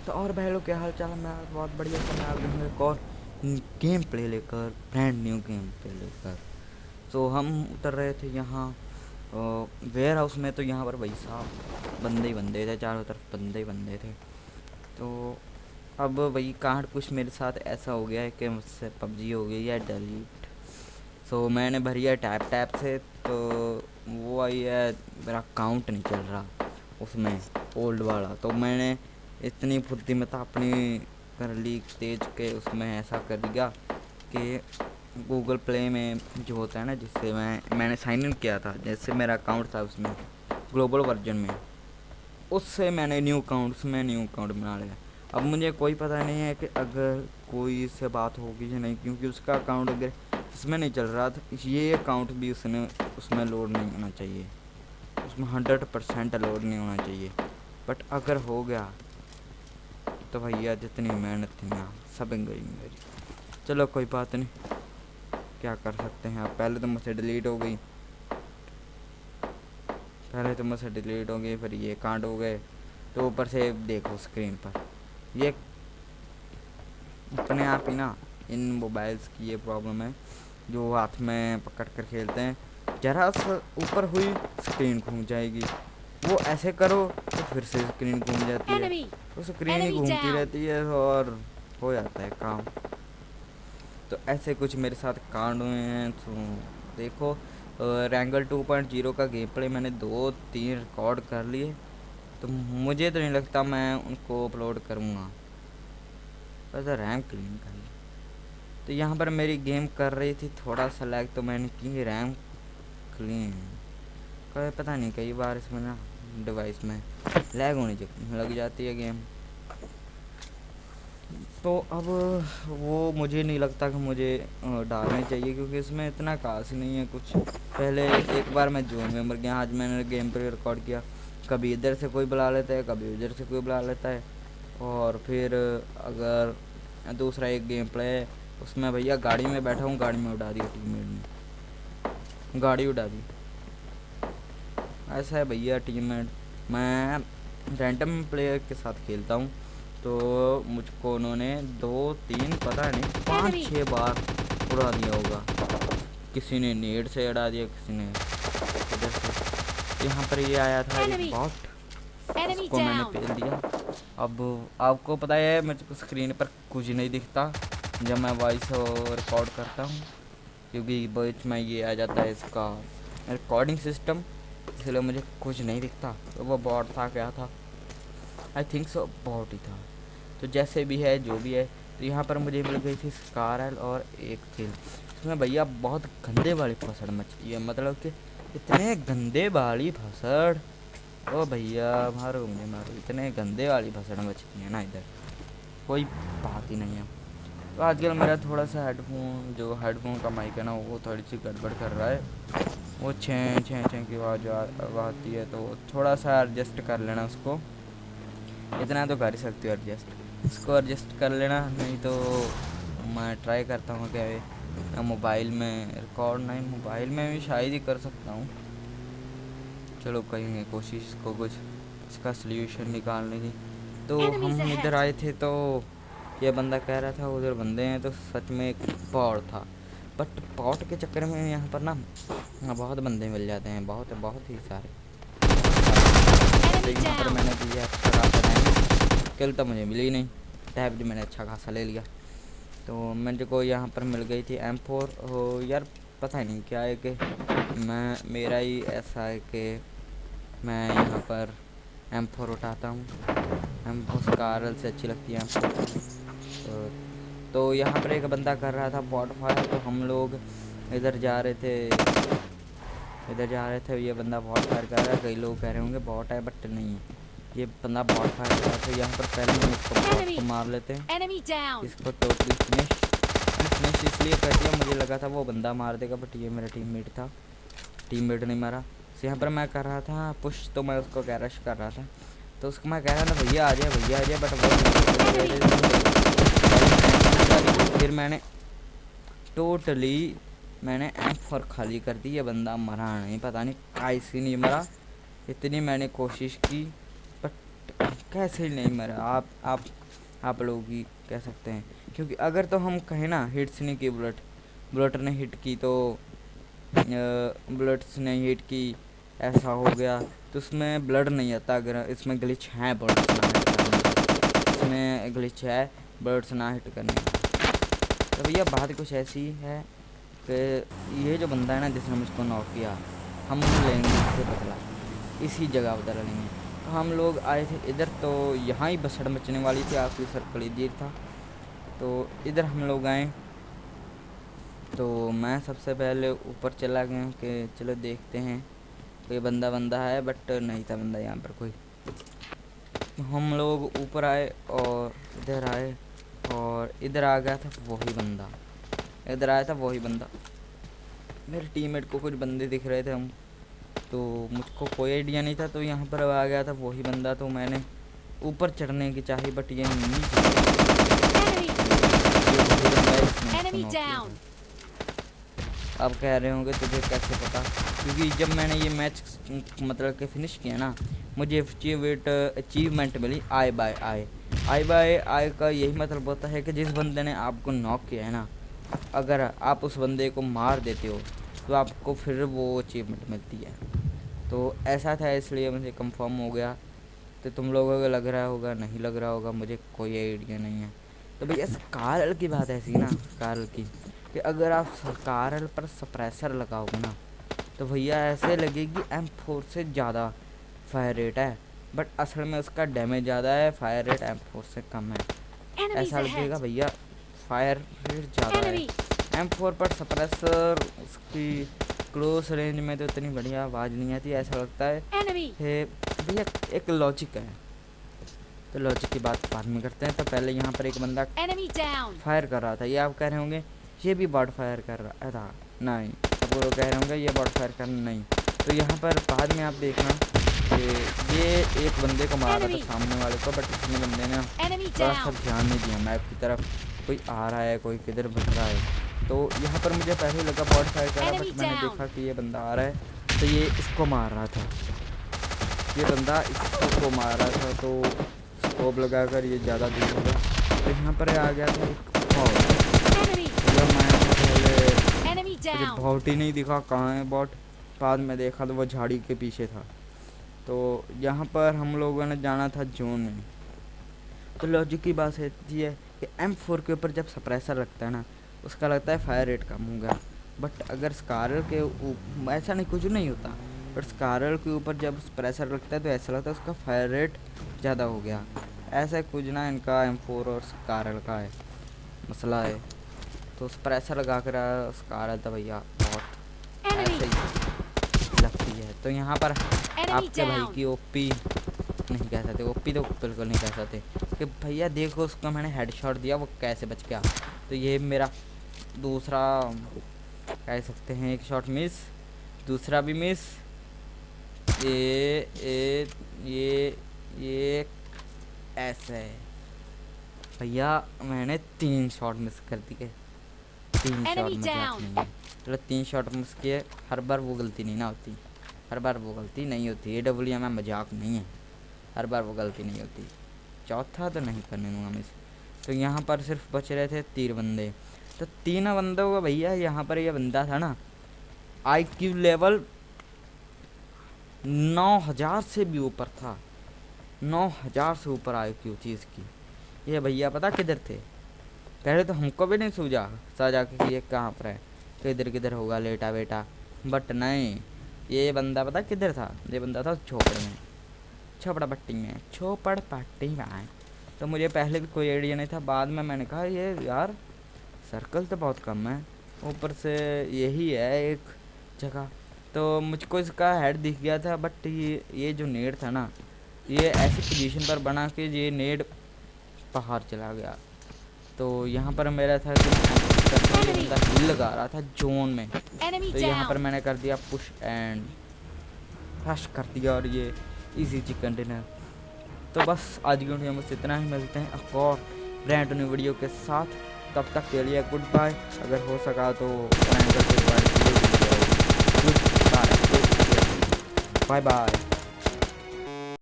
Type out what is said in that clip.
तो और भाई लोग क्या हाल चाल है। मैं बहुत बढ़िया से मैं आ गया हूँ एक और गेम प्ले लेकर, ब्रांड न्यू गेम प्ले लेकर। तो हम उतर रहे थे यहाँ वेयर हाउस में। तो यहाँ पर भाई साहब बंदे ही बंदे थे, चारों तरफ बंदे ही बंदे थे। तो अब भाई कार्ड कुछ मेरे साथ ऐसा हो गया है कि मुझसे पबजी हो गई है डिलीट। सो मैंने भरी है टैप टैप से, तो वो आई है, मेरा काउंट नहीं चल रहा उसमें ओल्ड वाला। तो मैंने इतनी बुद्धिमत्ता अपनी कर ली तेज के उसमें ऐसा कर दिया कि गूगल प्ले में जो होता है ना, जिससे मैंने साइन इन किया था, जैसे मेरा अकाउंट था उसमें ग्लोबल वर्जन में, उससे मैंने न्यू अकाउंट बना लिया। अब मुझे कोई पता नहीं है कि अगर कोई इससे बात होगी या नहीं, क्योंकि उसका अकाउंट अगर इसमें नहीं चल रहा था, ये अकाउंट भी उसमें लोड नहीं होना चाहिए, उसमें 100% लोड नहीं होना चाहिए। बट अगर हो गया तो भैया जितनी मेहनत थी ना सब गई मेरी। चलो कोई बात नहीं, क्या कर सकते हैं। अब पहले तो मुझसे डिलीट हो गई, फिर ये कांड हो गए। तो ऊपर से देखो स्क्रीन पर ये अपने आप ही ना, इन मोबाइल्स की ये प्रॉब्लम है जो हाथ में पकड़ कर खेलते हैं, जरा सा ऊपर हुई स्क्रीन घूम जाएगी, वो ऐसे करो तो फिर से स्क्रीन घूम जाती है, तो स्क्रीन ही घूमती रहती है और हो जाता है काम। तो ऐसे कुछ मेरे साथ कांड हुए हैं। तो देखो, रैंगल 2.0 का गेम प्ले मैंने 2-3 रिकॉर्ड कर लिए, तो मुझे तो नहीं लगता मैं उनको अपलोड करूँगा, बस रैम क्लीन कर ली। तो यहाँ पर मेरी गेम कर रही थी थोड़ा सा लैग, तो मैंने की रैम क्लीन। पता नहीं कई बार इसमें ना डिवाइस में लैग होने लग जाती है गेम। तो अब वो मुझे नहीं लगता कि मुझे डालने चाहिए, क्योंकि इसमें इतना खास नहीं है कुछ। पहले एक बार मैं जोन में मर गया, आज मैंने गेम पर रिकॉर्ड किया, कभी इधर से कोई बुला लेता है, कभी उधर से कोई बुला लेता है। और फिर अगर दूसरा एक गेम प्ले है, उसमें भैया गाड़ी में बैठा हूँ, गाड़ी में उड़ा दी टीममेट ने, गाड़ी उड़ा दी। ऐसा है भैया टीममेट। मैं रैंडम प्लेयर के साथ खेलता हूँ, तो मुझको उन्होंने 2-3 पता नहीं 5-6 बार उड़ा दिया होगा। किसी ने नेट से उड़ा दिया, किसी ने इधर से। यहाँ पर ये आया था एक बॉट, उसको मैंने पेल दिया। अब आपको पता है मेरे को स्क्रीन पर कुछ नहीं दिखता जब मैं वॉइस रिकॉर्ड करता हूँ, क्योंकि बीच में ये आ जाता है इसका रिकॉर्डिंग सिस्टम, इसलिए मुझे कुछ नहीं दिखता। तो वो बॉट था, क्या था, आई थिंक सो बॉट ही था। तो जैसे भी है जो भी है, तो यहाँ पर मुझे मिल गई थी स्कारल और एक किल। इसमें भैया बहुत गंदे वाली फसड़ मची है, मतलब कि इतने गंदे वाली फसड़, ओ भैया मारो मुझे मारो, इतने गंदे वाली फसड़ मचती है ना इधर, कोई बात ही नहीं है। तो आजकल मेरा थोड़ा सा हेडफोन का माइक है ना, वो थोड़ी सी गड़बड़ कर रहा है, वो छः छः छः की आवाज़ आती है, तो थोड़ा सा एडजस्ट कर लेना उसको। इतना तो कर ही सकती हो एडजस्ट, इसको एडजस्ट कर लेना। नहीं तो मैं ट्राई करता हूँ क्या मोबाइल में रिकॉर्ड, नहीं मोबाइल में भी शायद ही कर सकता हूँ। चलो करेंगे कोशिश इसको कुछ इसका सल्यूशन निकालने की। तो हम इधर आए थे, तो ये बंदा कह रहा था उधर बंदे हैं, तो सच में एक पॉट था। बट पॉट के चक्कर में यहाँ पर ना बहुत बंदे मिल जाते हैं, बहुत ही सारे। तो यहाँ पर मैंने दिया अच्छा खासा टाइम, किल तो मुझे मिली नहीं, टैब भी मैंने अच्छा खासा ले लिया। तो मेरे को यहाँ पर मिल गई थी M4। हो यार पता नहीं क्या है कि मेरा ही ऐसा है कि मैं यहाँ पर M4 उठाता हूँ, M4 स्कारल से अच्छी लगती है M4। तो यहाँ पर एक बंदा कर रहा था बॉट फायर, तो हम लोग इधर जा रहे थे, ये बंदा बॉट फायर कर रहा है। कई लोग कह रहे होंगे बॉट है, बट नहीं है, ये बंदा बॉट फायर कर रहा है। तो यहाँ पर पहले हम इसको बॉट को मार लेते हैं, इसको टोटली फिनिश इसलिए कर दिया, मुझे लगा था वो बंदा मार देगा, बट ये मेरा टीममेट नहीं मारा। तो यहाँ पर मैं कर रहा था पुश, तो मैं उसको रश कर रहा था, तो उसको मैं कह रहा था भैया आ जाए, बट फिर मैंने M4 खाली कर दी। ये बंदा मरा नहीं, पता नहीं काहे से नहीं मरा, इतनी मैंने कोशिश की, बट कैसे नहीं मरा आप लोग ही कह सकते हैं, क्योंकि अगर तो हम कहें ना हिट्स नहीं की बुलेट ने हिट की तो बुलेट्स ने हिट की ऐसा हो गया, तो उसमें ब्लड नहीं आता। अगर इसमें ग्लिच है बुलेट्स ना हिट करने का, इसमें ग्लिच है बुलेट्स ना हिट करने का। तो भैया बात कुछ ऐसी है कि ये जो बंदा है ना जिसने मुझको नॉक किया, हम लेंगे इससे बदला, इसी जगह बदला लेंगे। तो हम लोग आए थे इधर, तो यहाँ ही बसड़ मचने वाली थी, आखिरी सर्कल इधर था, तो इधर हम लोग आए। तो मैं सबसे पहले ऊपर चला गया कि चलो देखते हैं कोई बंदा है, बट नहीं था बंदा यहाँ पर कोई। तो हम लोग ऊपर आए और इधर आए, और इधर आ गया था वही बंदा, इधर आया था वही बंदा। मेरे टीममेट को कुछ बंदे दिख रहे थे हम, तो मुझको कोई आइडिया नहीं था, तो यहाँ पर आ गया था वही बंदा। तो मैंने ऊपर चढ़ने की चाही, बट ये अब कह रहे होंगे तुझे कैसे पता, क्योंकि जब मैंने ये मैच मतलब कि फिनिश किया ना, मुझे अचीवमेंट मिली आई बाय आई का यही मतलब होता है कि जिस बंदे ने आपको नॉक किया है ना, अगर आप उस बंदे को मार देते हो तो आपको फिर वो अचीवमेंट मिलती है। तो ऐसा था, इसलिए मुझे कंफर्म हो गया। तो तुम लोगों को लग रहा होगा, नहीं लग रहा होगा, मुझे कोई आइडिया नहीं है। तो भैया स्कारल की बात ऐसी ना, स्कारल की कि अगर आप स्कारल पर सप्रेसर लगाओगे ना, तो भैया ऐसे लगेगी M4 से ज़्यादा फायर रेट है, बट असल में उसका डैमेज ज़्यादा है, फायर रेट M4 से कम है। ऐसा लगेगा भैया फायर रेट ज़्यादा है। M4 पर सप्रेसर उसकी क्लोज रेंज में तो इतनी बढ़िया आवाज़ नहीं आती, ऐसा लगता है भैया एक लॉजिक है। तो लॉजिक की बात बाद में करते हैं। तो पहले यहाँ पर एक बंदा फायर कर रहा था, ये आप कह रहे होंगे ये भी बॉट फायर कर रहा था, नहीं, अब वो कह रहे होंगे ये बॉट फायर कर, नहीं। तो यहाँ पर बाद में आप देखना कि ये एक बंदे को मार रहा था सामने वाले को, बट इसने बंदे ने थोड़ा सा ध्यान नहीं दिया मैप की तरफ, कोई आ रहा है कोई किधर भग रहा है। तो यहाँ पर मुझे पहले लगा बॉट फायर कर रहा, बट मैंने देखा कि ये बंदा आ रहा है, तो ये इसको मार रहा था, ये बंदा इसको मार रहा था। तो स्कोप लगाकर ये ज़्यादा दूर होगा, तो यहाँ पर आ गया था एक बॉट। मुझे बॉट ही नहीं दिखा कहाँ है बॉट, बाद में देखा तो वो झाड़ी के पीछे था। तो यहाँ पर हम लोगों ने जाना था जोन में। तो लॉजिक की बात रहती है कि M4 के ऊपर जब सप्रेसर लगता है ना, उसका लगता है फायर रेट कम होगा, बट अगर स्कारल के ऐसा नहीं, कुछ नहीं होता, बट स्कारल के ऊपर जब सप्रेसर लगता है तो ऐसा लगता है उसका फायर रेट ज़्यादा हो गया। ऐसा कुछ ना, इनका M4 और स्कारल का है मसला है। तो सप्रेसर लगा कर स्कारल था भैया बहुत ऐसे ही लगती है। तो यहाँ पर आपके भाई की ओपी नहीं कह सकते, ओपी तो बिल्कुल नहीं कह सकते, कि भैया देखो उसको मैंने हेडशॉट दिया वो कैसे बच गया। तो ये मेरा दूसरा कह सकते हैं, एक शॉट मिस, दूसरा भी मिस, ये ऐसे भैया मैंने 3 शॉट मिस कर दिए, 3 शॉट मजाक नहीं है। चलो 3 शॉट मिस किए, हर बार वो गलती नहीं ना होती, हर बार वो गलती नहीं होती, AWM में मजाक नहीं है, हर बार वो गलती नहीं होती। चौथा तो नहीं करने दूँगा मिस। तो यहाँ पर सिर्फ बच रहे थे 3 बंदे, तो 3 बंदों का भैया यहाँ पर ये बंदा था ना, IQ लेवल 9000 से भी ऊपर था, 9000 से ऊपर IQ थी इसकी। ये भैया पता किधर थे, पहले तो हमको भी नहीं सूझा साजा कि ये कहाँ पर है, तो इधर किधर होगा लेटा बेटा, बट नहीं, ये बंदा पता किधर था, ये बंदा था झोपड़े में, झोपड़ा पट्टी में। तो मुझे पहले भी कोई आइडिया नहीं था, बाद में मैंने कहा ये यार सर्कल तो बहुत कम है, ऊपर से यही है एक जगह। तो मुझको इसका हेड दिख गया था, बट ये जो नेड था ना, ये ऐसी पोजीशन पर बना कि ये नेड बाहर चला गया। तो यहाँ पर मेरा था कि बंदा हिल लगा रहा था जोन में, तो यहाँ पर मैंने कर दिया पुश एंड रश कर दिया, और ये इजी चिकन डिनर। तो बस आज की वीडियो में इतना ही, मिलते हैं एक और ब्रांड न्यू वीडियो के साथ, तब तक के लिए गुड बाय। अगर हो सका तो बाय बाय।